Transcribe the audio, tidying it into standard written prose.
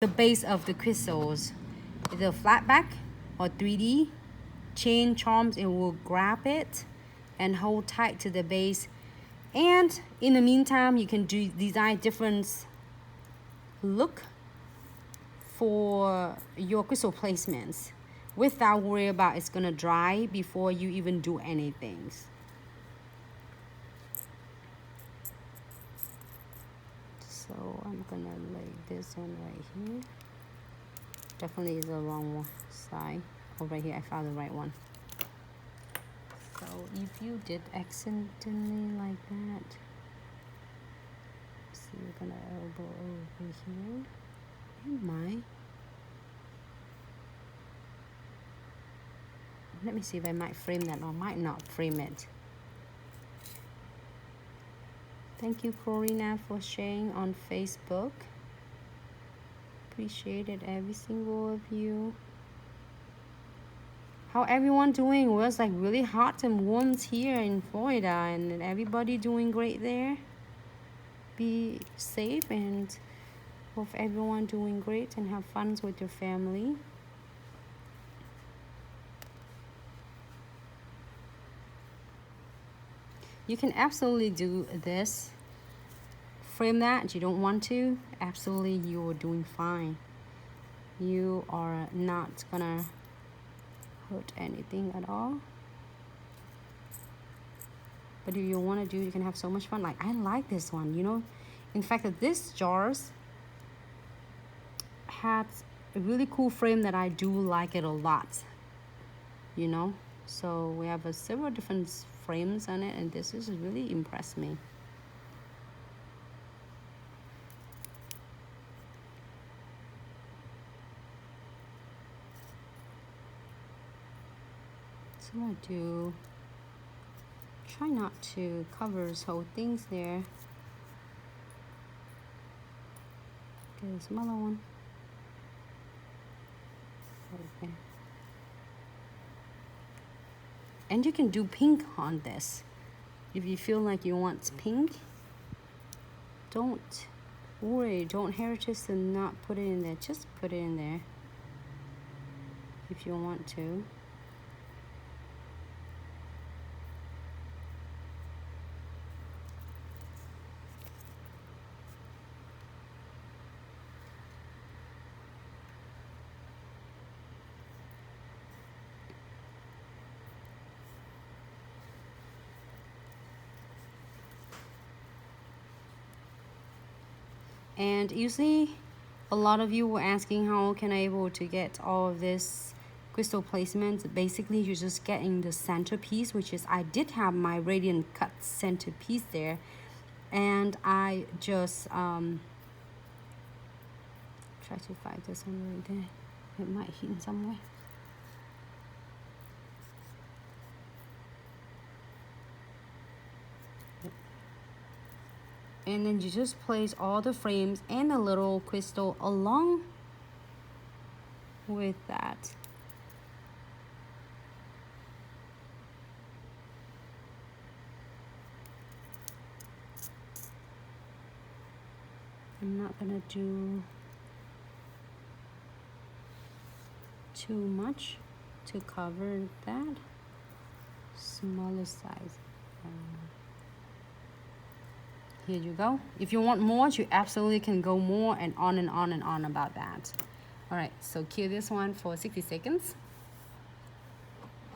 the base of the crystals. Either flat back or 3D chain charms, it will grab it and hold tight to the base. And in the meantime, you can design different look for your crystal placements without worry about it's gonna dry before you even do anything. So I'm gonna lay this one right here. Definitely is the wrong side. Oh, right here, I found the right one. So if you did accidentally like that, so you're gonna elbow over here. You might. Let me see if I might frame that or might not frame it. Thank you, Corina, for sharing on Facebook. Appreciate it, every single of you. How everyone doing? Well, it's like really hot and warm here in Florida, and everybody doing great there. Be safe and hope everyone doing great and have fun with your family. You can absolutely do this. Frame that. You don't want to. Absolutely, you are doing fine. You are not gonna hurt anything at all. But if you want to do, you can have so much fun. Like, I like this one, you know. In fact, this jars had a really cool frame that I do like it a lot, you know. So we have several different frames on it, and this has really impressed me. So I do try not to cover this whole things there. Get a smaller one. Okay. And you can do pink on this. If you feel like you want pink, don't worry. Don't hesitate to not put it in there. Just put it in there if you want to. And usually a lot of you were asking how can I able to get all of this crystal placement. Basically, you're just getting the centerpiece, which is I did have my radiant cut centerpiece there, and I just try to find this one right there. It might hit in some way. And then you just place all the frames and the little crystal along with that. I'm not gonna do too much to cover that. Smaller size. Here you go. If you want more, you absolutely can go more and on and on and on about that. All right, so cue this one for 60 seconds.